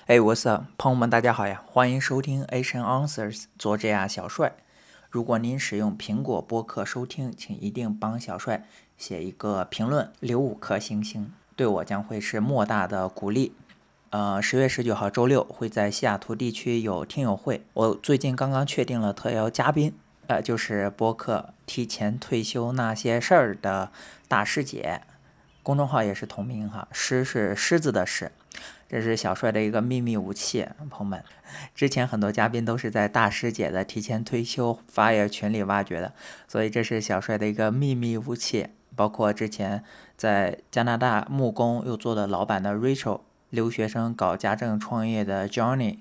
What's up， 朋友们大家好呀，欢迎收听 Asian Answers， 作者小帅。如果您使用苹果播客收听，请一定帮小帅写一个评论，留5颗星星，对我将会是莫大的鼓励。10月19号周六会在西雅图地区有听友会，我最近刚刚确定了特邀嘉宾，就是播客提前退休那些事儿的大师姐，公众号也是同名哈，狮是狮子的狮。这是小帅的一个秘密武器，朋友们。之前很多嘉宾都是在大师姐的提前退休Fire群里挖掘的，所以这是小帅的一个秘密武器。包括之前在加拿大木工又做的老板的 Rachel， 留学生搞家政创业的 Johnny，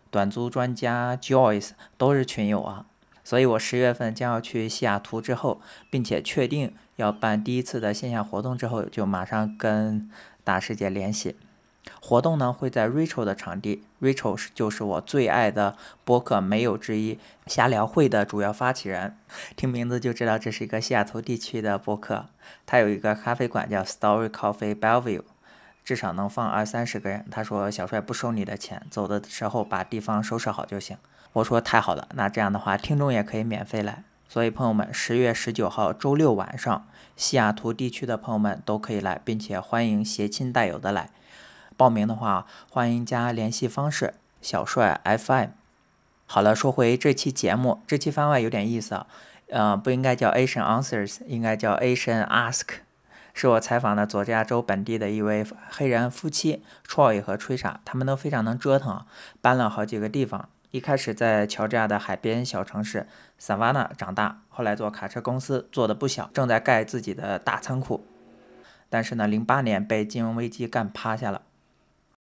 短租专家 Joyce 都是群友啊。所以我10月份将要去西雅图之后，并且确定要办第一次的线下活动之后，就马上跟大师姐联系。活动呢会在 Rachel 的场地， Rachel 就是我最爱的播客没有之一瞎聊会的主要发起人，听名字就知道这是一个西雅图地区的播客。他有一个咖啡馆叫 Story Coffee Bellevue， 至少能放20-30个人。他说小帅不收你的钱，走的时候把地方收拾好就行。我说太好了，那这样的话听众也可以免费来。所以朋友们10月19号周六晚上西雅图地区的朋友们都可以来，并且欢迎携亲带友的来。报名的话欢迎加联系方式小帅 FM。 好了，说回这期节目，这期番外有点意思啊，不应该叫 Asian Answers， 应该叫 Asian Ask。 是我采访的佐治亚州本地的一位黑人夫妻 Troy 和 Trisha， 他们都非常能折腾，搬了好几个地方。一开始在乔治亚的海边小城市 Savannah 长大，后来做卡车公司做的不小，正在盖自己的大仓库。但是呢08年被金融危机干趴下了。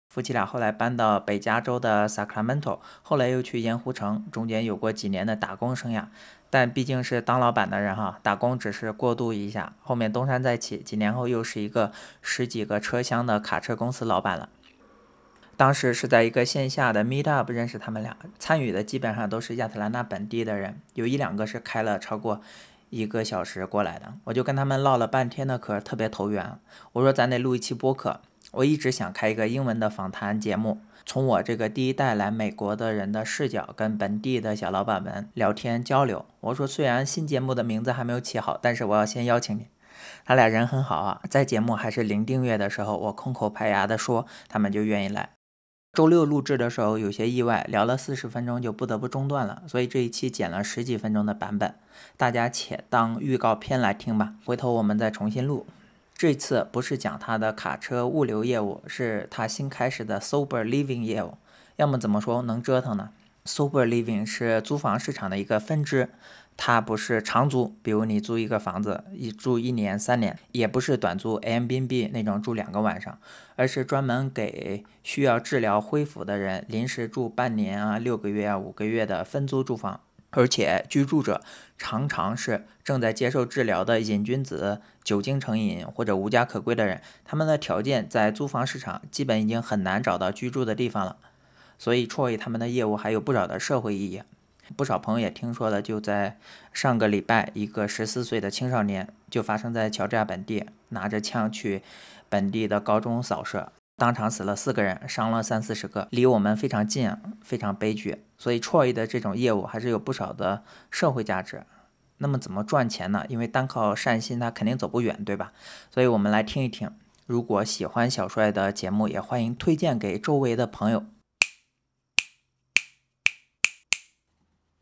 夫妻俩后来搬到北加州的 Sacramento， 后来又去盐湖城，中间有过几年的打工生涯。但毕竟是当老板的人哈，打工只是过渡一下，后面东山再起，几年后又是一个10几个车厢的卡车公司老板了。当时是在一个线下的 meetup 认识他们俩，参与的基本上都是亚特兰大本地的人，有1-2个是开了超过1个小时过来的。我就跟他们唠了半天的嗑，特别投缘。我说咱得录一期播客，我一直想开一个英文的访谈节目，从我这个第一代来美国的人的视角跟本地的小老板们聊天交流。我说虽然新节目的名字还没有起好，但是我要先邀请你。他俩人很好啊，在节目还是0订阅的时候，我空口拍牙的说，他们就愿意来。周六录制的时候有些意外，聊了40分钟就不得不中断了，所以这一期剪了10几分钟的版本，大家且当预告片来听吧，回头我们再重新录。这次不是讲他的卡车物流业务，是他新开始的 Sober Living 业务。要么怎么说能折腾呢？ Sober Living 是租房市场的一个分支，它不是长租，比如你租一个房子住1年3年，也不是短租 Airbnb 那种住2个晚上，而是专门给需要治疗恢复的人临时住半年啊、6个月啊、5个月的分租住房。而且居住者常常是正在接受治疗的瘾君子、酒精成瘾或者无家可归的人，他们的条件在租房市场基本已经很难找到居住的地方了。所以 Troy 他们的业务还有不少的社会意义。不少朋友也听说了，就在上个礼拜，一个14岁的青少年就发生在乔治亚本地，拿着枪去本地的高中扫射，当场死了4个人，伤了30-40个，离我们非常近，非常悲剧。所以 Troy 的这种业务还是有不少的社会价值。那么怎么赚钱呢？因为单靠善心他肯定走不远，对吧？所以我们来听一听。如果喜欢小帅的节目，也欢迎推荐给周围的朋友。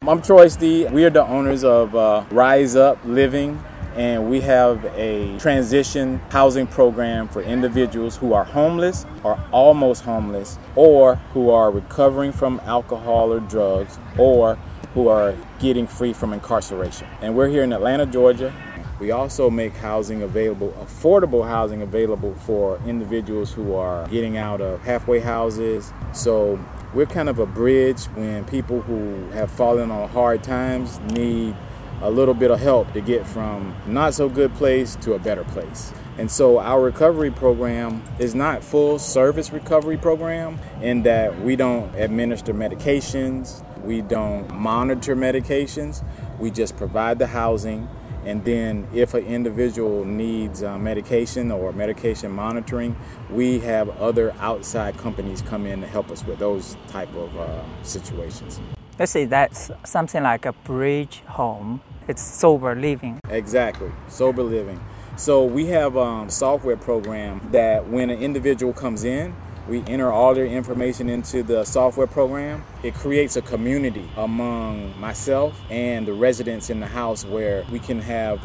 I'm Troy Steve. We are the owners of Rise Up Living, and we have a transition housing program for individuals who are homeless or almost homeless, or who are recovering from alcohol or drugs, or who are getting free from incarceration. And we're here in Atlanta, Georgia. We also make housing available, affordable housing available for individuals who are getting out of halfway houses. So we're kind of a bridge when people who have fallen on hard times need a little bit of help to get from not so good place to a better place. And so our recovery program is not full service recovery program in that we don't administer medications, we don't monitor medications, we just provide the housing And then if an individual needs medication or medication monitoring, we have other outside companies come in to help us with those type of situations. Let's say that's something like a bridge home. It's sober living. Exactly, sober living. So we have a software program that when an individual comes in, we enter all their information into the software program. It creates a community among myself and the residents in the house where we can have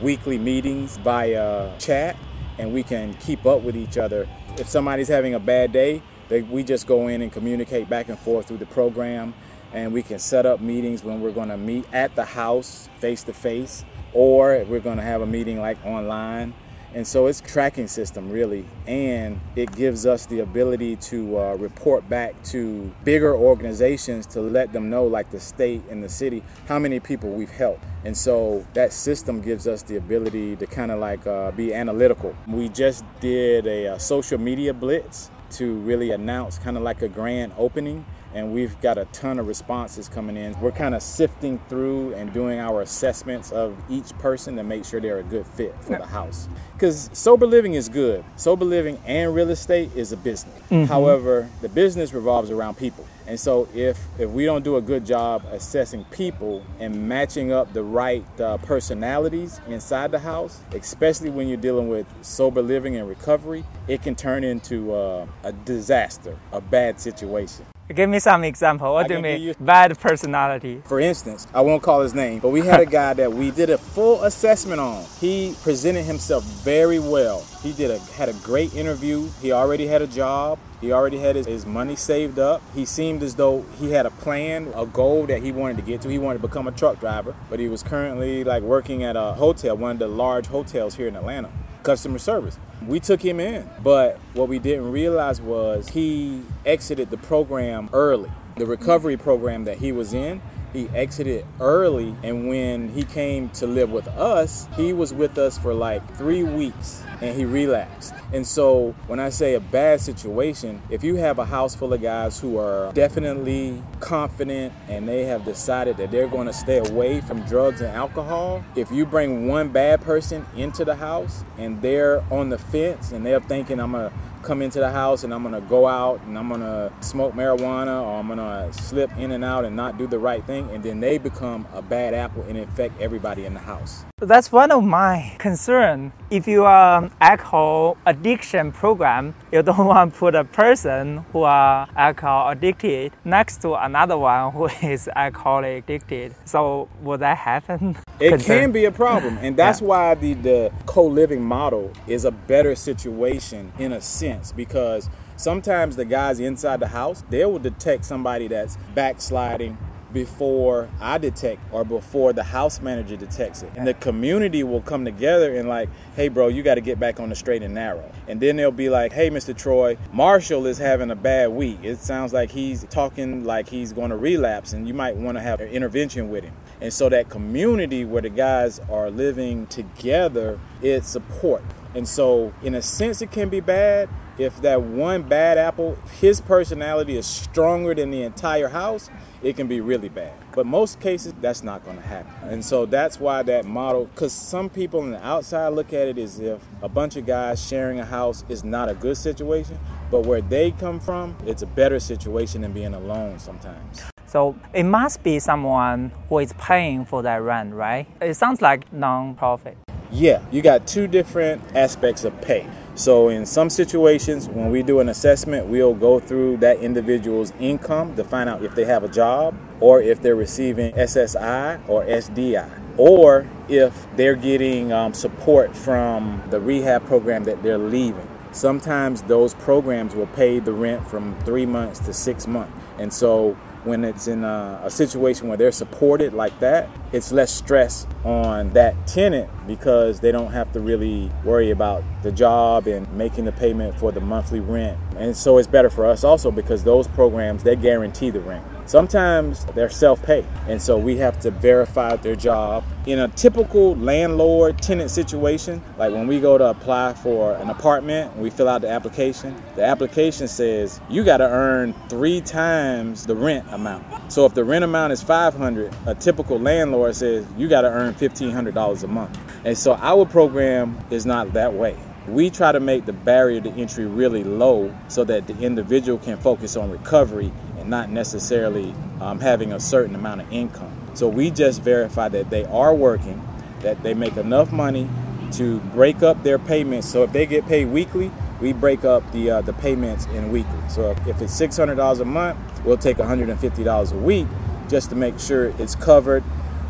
weekly meetings via chat, and we can keep up with each other. If somebody's having a bad day, we just go in and communicate back and forth through the program, and we can set up meetings when we're going to meet at the house face to face, or we're going to have a meeting like online. And so it's a tracking system, really, and it gives us the ability to report back to bigger organizations to let them know, like the state and the city, how many people we've helped. And so that system gives us the ability to kind of like be analytical. We just did a social media blitz to really announce kind of like a grand opening. And we've got a ton of responses coming in. We're kind of sifting through and doing our assessments of each person to make sure they're a good fit for the house. Because sober living is good. Sober living and real estate is a business. Mm-hmm. However, the business revolves around people. And so if we don't do a good job assessing people and matching up the right personalities inside the house, especially when you're dealing with sober living and recovery, it can turn into a disaster, a bad situation. Give me some example. What do you mean? Bad personality. For instance, I won't call his name, but we had a guy that we did a full assessment on. He presented himself very well. He had a great interview. He already had a job. He already had his money saved up. He seemed as though he had a plan, a goal that he wanted to get to. He wanted to become a truck driver, but he was currently like working at a hotel, one of the large hotels here in Atlanta. Customer service. We took him in, but what we didn't realize was he exited the program early. The recovery program that he was in, he exited early, and when he came to live with us, he was with us for like 3 weeks and he relapsed. And so when I say a bad situation, if you have a house full of guys who are definitely confident and they have decided that they're going to stay away from drugs and alcohol, if you bring one bad person into the house and they're on the fence and they're thinking, I'm going to come into the house and I'm going to go out and I'm going to smoke marijuana, or I'm going to slip in and out and not do the right thing, and then they become a bad apple and infect everybody in the house. That's one of my concerns. If you are alcohol addiction program, you don't want to put a person who are alcohol addicted next to another one who is alcoholic addicted. So will that happen? It can be a problem, and that's why the co-living model is a better situation in a sense, because sometimes the guys inside the house, they will detect somebody that's backsliding before I detect or before the house manager detects it. And the community will come together and like, hey bro, you got to get back on the straight and narrow. And then they'll be like, hey Mr. Troy, Marshall is having a bad week. It sounds like he's talking like he's going to relapse and you might want to have an intervention with him. And so that community where the guys are living together, it's support. And so in a sense it can be bad. If that one bad apple, his personality is stronger than the entire house, it can be really bad. But most cases, that's not going to happen. And so that's why that model, because some people on the outside look at it as if a bunch of guys sharing a house is not a good situation. But where they come from, it's a better situation than being alone sometimes. So it must be someone who is paying for that rent, right? It sounds like non-profit. Yeah, you got two different aspects of pay. So in some situations, when we do an assessment, we'll go through that individual's income to find out if they have a job or if they're receiving SSI or SDI, or if they're getting support from the rehab program that they're leaving. Sometimes those programs will pay the rent from 3 months to 6 months. And so when it's in a situation where they're supported like that, it's less stress on that tenant because they don't have to really worry about the job and making the payment for the monthly rent. And so it's better for us also because those programs, they guarantee the rent. Sometimes they're self-pay, and so we have to verify their job. In a typical landlord-tenant situation, like when we go to apply for an apartment, we fill out the application says you got to earn 3 times the rent amount. So if the rent amount is $500, a typical landlord says you got to earn $1,500 a month. And so our program is not that way. We try to make the barrier to entry really low so that the individual can focus on recovery and not necessarily having a certain amount of income. So we just verify that they are working, that they make enough money to break up their payments. So if they get paid weekly, we break up the payments in weekly. So if it's $600 a month, we'll take $150 a week just to make sure it's covered,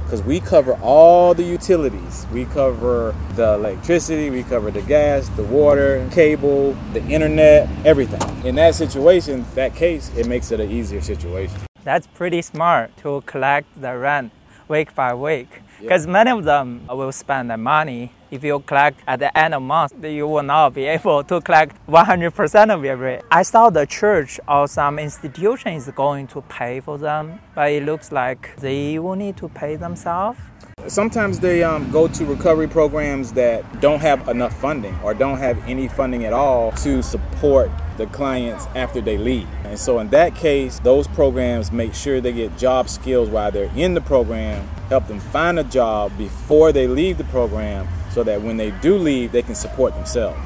because we cover all the utilities. We cover the electricity, we cover the gas, the water, cable, the internet, everything. In that situation, that case, it makes it an easier situation. That's pretty smart to collect the rent week by week, because many of them will spend the money. If you collect at the end of the month, you will not be able to collect 100% of your rent. I saw the church or some institution is going to pay for them, but it looks like they will need to pay themselves. Sometimes they go to recovery programs that don't have enough funding or don't have any funding at all to support the clients after they leave. And so in that case, those programs make sure they get job skills while they're in the program, help them find a job before they leave the program so that when they do leave, they can support themselves.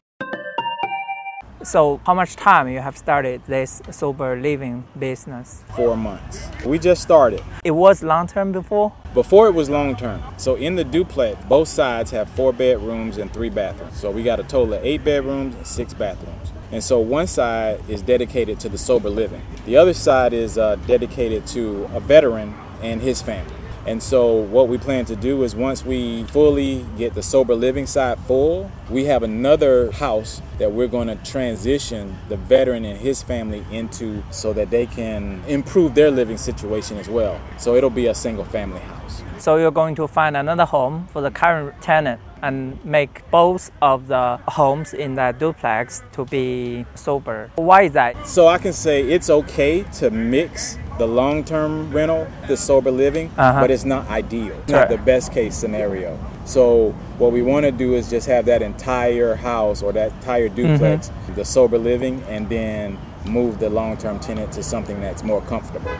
So how much time you have started this sober living business? 4 months. We just started. It was long-term before? Before it was long-term. So in the duplex, both sides have 4 bedrooms and 3 bathrooms. So we got a total of 8 bedrooms and 6 bathrooms. And so one side is dedicated to the sober living. The other side is dedicated to a veteran and his family. And so what we plan to do is once we fully get the sober living side full, we have another house that we're going to transition the veteran and his family into so that they can improve their living situation as well. So it'll be a single family house. So you're going to find another home for the current tenant and make both of the homes in that duplex to be sober. Why is that? So I can say it's okay to mix the long-term rental, the sober living, but it's not ideal. It's not the best case scenario. So what we want to do is just have that entire house or that entire duplex, the sober living, and then move the long-term tenant to something that's more comfortable.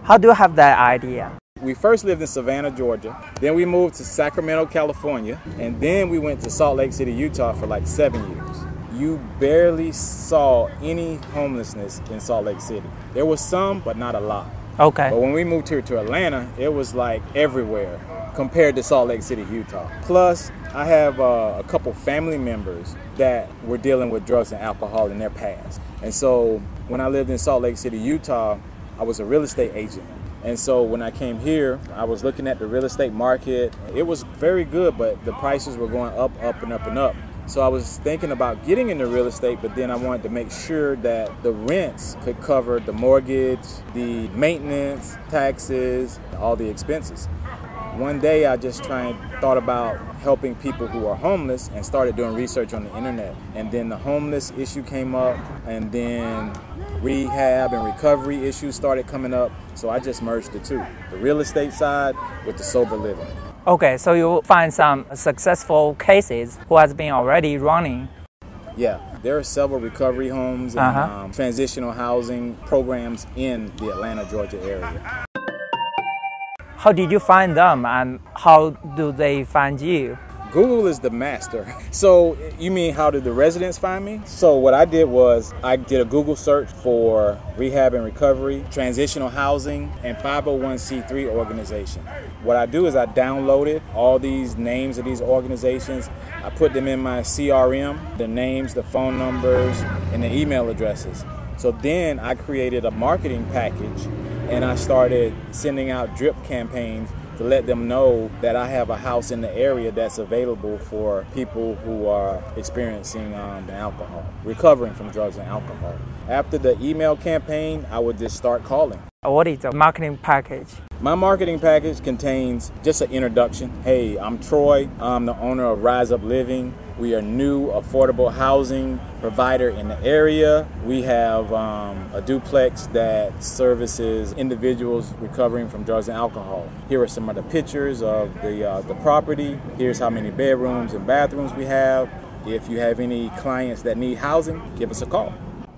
How do you have that idea? We first lived in Savannah, Georgia. Then we moved to Sacramento, California. And then we went to Salt Lake City, Utah for like 7 years. You barely saw any homelessness in Salt Lake City. There was some, but not a lot. Okay. But when we moved here to Atlanta, it was like everywhere compared to Salt Lake City, Utah. Plus, I have a couple family members that were dealing with drugs and alcohol in their past. And so when I lived in Salt Lake City, Utah, I was a real estate agent. And so when I came here, I was looking at the real estate market. It was very good, but the prices were going up, up, and up, and up. So I was thinking about getting into real estate, but then I wanted to make sure that the rents could cover the mortgage, the maintenance, taxes, all the expenses. One day I just thought about helping people who are homeless and started doing research on the internet. And then the homeless issue came up, and then rehab and recovery issues started coming up. So I just merged the two, the real estate side with the sober living. Okay, so you find some successful cases who has been already running. Yeah, there are several recovery homes and transitional housing programs in the Atlanta, Georgia area. How did you find them and how do they find you? Google is the master. So you mean how did the residents find me? So what I did was I did a Google search for rehab and recovery, transitional housing, and 501c3 organization. What I do is I downloaded all these names of these organizations. I put them in my CRM, the names, the phone numbers, and the email addresses. So then I created a marketing package and I started sending out drip campaigns to let them know that I have a house in the area that's available for people who are experiencing alcohol, recovering from drugs and alcohol. After the email campaign, I would just start calling. What is the marketing package? My marketing package contains just an introduction. Hey, I'm Troy. I'm the owner of Rise Up Living. We are new affordable housing provider in the area. We have a duplex that services individuals recovering from drugs and alcohol. Here are some of the pictures of the property. Here's how many bedrooms and bathrooms we have. If you have any clients that need housing, give us a call.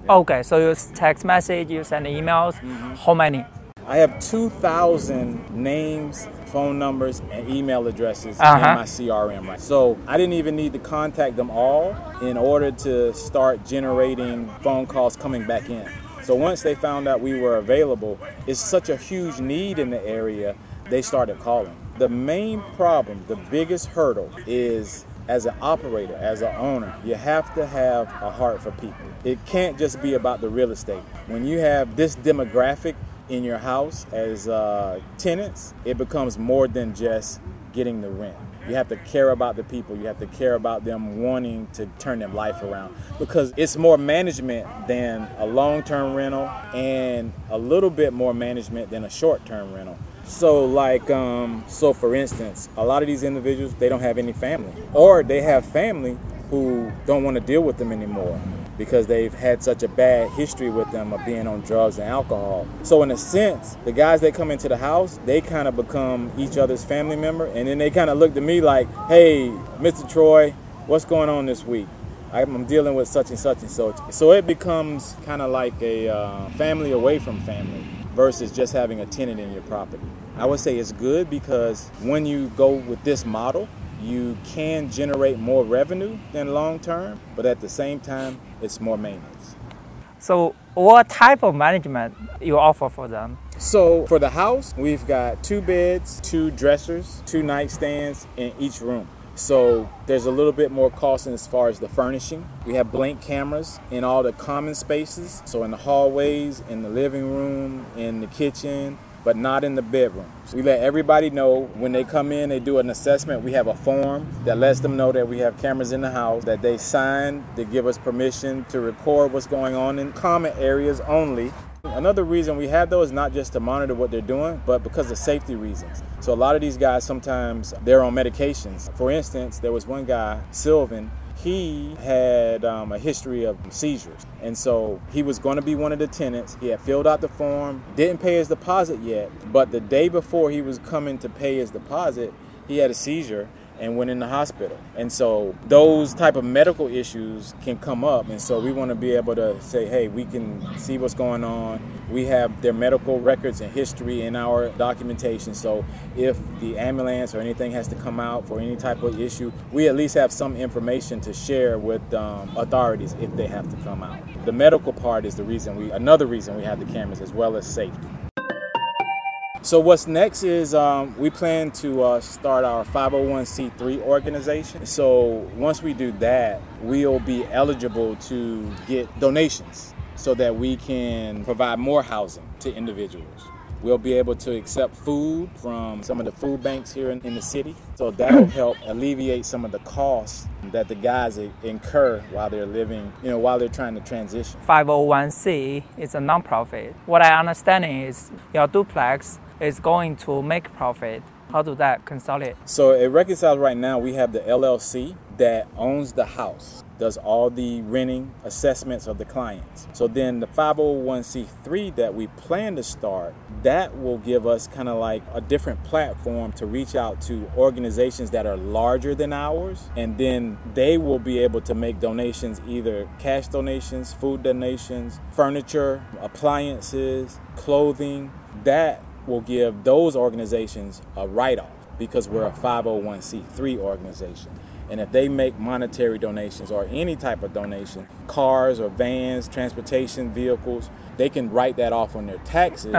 Okay, so you text message, you send emails. How many? I have 2,000 names, phone numbers, and email addresses in my CRM. Right? So I didn't even need to contact them all in order to start generating phone calls coming back in. So once they found out we were available, it's such a huge need in the area, they started calling. The main problem, the biggest hurdle is as an operator, as an owner, you have to have a heart for people. It can't just be about the real estate. When you have this demographic in your house as tenants, it becomes more than just getting the rent. You have to care about the people. You have to care about them wanting to turn their life around, because it's more management than a long-term rental and a little bit more management than a short-term rental. So so for instance, a lot of these individuals, they don't have any family, or they have family who don't want to deal with them anymore because they've had such a bad history with them of being on drugs and alcohol. So in a sense, the guys that come into the house, they kind of become each other's family member, and then they kind of look to me like, hey, Mr. Troy, what's going on this week? I'm dealing with such and such and such. So it becomes kind of like a family away from family versus just having a tenant in your property. I would say it's good because when you go with this model, you can generate more revenue than long term, but at the same time, it's more maintenance. So what type of management you offer for them? So for the house, we've got 2 beds, 2 dressers, 2 nightstands in each room. So there's a little bit more cost as far as the furnishing. We have blank cameras in all the common spaces. So in the hallways, in the living room, in the kitchen, but not in the bedrooms. We let everybody know when they come in, they do an assessment. We have a form that lets them know that we have cameras in the house, that they sign to give us permission to record what's going on in common areas only. Another reason we have those is not just to monitor what they're doing, but because of safety reasons. So a lot of these guys, sometimes they're on medications. For instance, there was one guy, Sylvan, he had a history of seizures. And so he was going to be one of the tenants. He had filled out the form, didn't pay his deposit yet, but the day before he was coming to pay his deposit, he had a seizure and went in the hospital. And so those type of medical issues can come up. And so we want to be able to say, hey, we can see what's going on. We have their medical records and history in our documentation. So if the ambulance or anything has to come out for any type of issue, we at least have some information to share with authorities if they have to come out. The medical part is another reason we have the cameras, as well as safety. So what's next is we plan to start our 501c3 organization. So once we do that, we'll be eligible to get donations so that we can provide more housing to individuals. We'll be able to accept food from some of the food banks here in the city. So that'll help alleviate some of the costs that the guys incur while they're living, while they're trying to transition. 501c is a nonprofit. What I understand is your duplex is going to make profit. How do that consolidate? So it reconciles right now. We have the LLC that owns the house, does all the renting assessments of the clients. So then the 501c3 that we plan to start, that will give us kind of like a different platform to reach out to organizations that are larger than ours. And then they will be able to make donations, either cash donations, food donations, furniture, appliances, clothing. That will give those organizations a write-off because we're a 501c3 organization. And if they make monetary donations or any type of donation, cars or vans, transportation vehicles, they can write that off on their taxes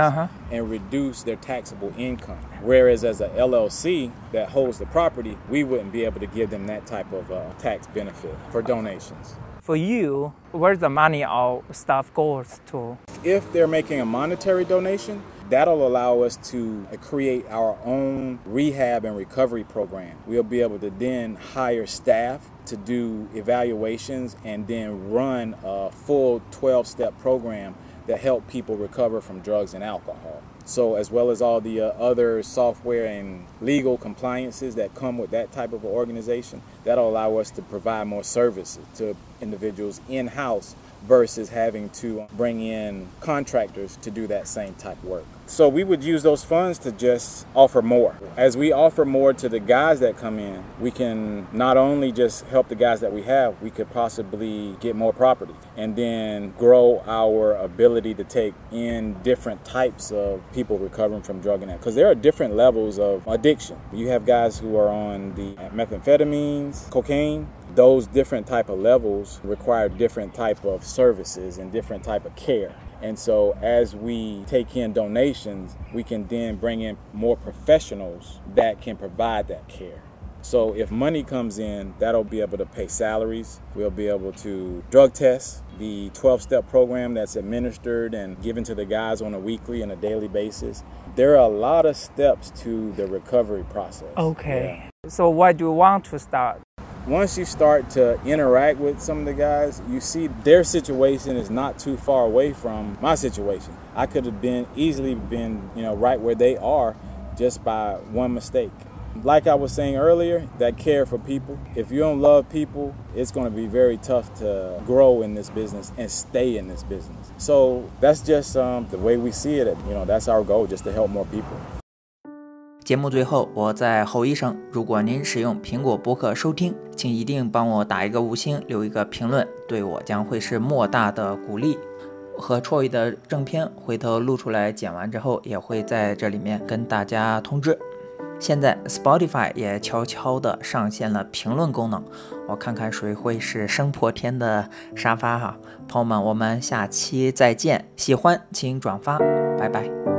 and reduce their taxable income. Whereas as a LLC that holds the property, we wouldn't be able to give them that type of tax benefit for donations. For you, where the money or stuff goes to? If they're making a monetary donation, that'll allow us to create our own rehab and recovery program. We'll be able to then hire staff to do evaluations and then run a full 12-step program that help people recover from drugs and alcohol. So as well as all the other software and legal compliances that come with that type of organization, that'll allow us to provide more services to individuals in-house versus having to bring in contractors to do that same type of work. So we would use those funds to just offer more. As we offer more to the guys that come in, we can not only just help the guys that we have, we could possibly get more property and then grow our ability to take in different types of people recovering from drug and alcohol. Because there are different levels of addiction. You have guys who are on the methamphetamines, cocaine. Those different type of levels require different type of services and different type of care. And so as we take in donations, we can then bring in more professionals that can provide that care. So if money comes in, that'll be able to pay salaries. We'll be able to drug test the 12-step program that's administered and given to the guys on a weekly and a daily basis. There are a lot of steps to the recovery process. Okay. Yeah. So why do you want to start? Once you start to interact with some of the guys, you see their situation is not too far away from my situation. I could have easily been, right where they are just by one mistake. Like I was saying earlier, that care for people. If you don't love people, it's going to be very tough to grow in this business and stay in this business. So that's just the way we see it. That's our goal, just to help more people. 节目最后，我再吼一声，如果您使用苹果播客收听，请一定帮我打一个5星，留一个评论，对我将会是莫大的鼓励。和 Troy 的正片回头录出来剪完之后，也会在这里面跟大家通知。现在 Spotify 也悄悄地上线了评论功能，我看看谁会是声破天的沙发哈。朋友们，我们下期再见，喜欢请转发，拜拜。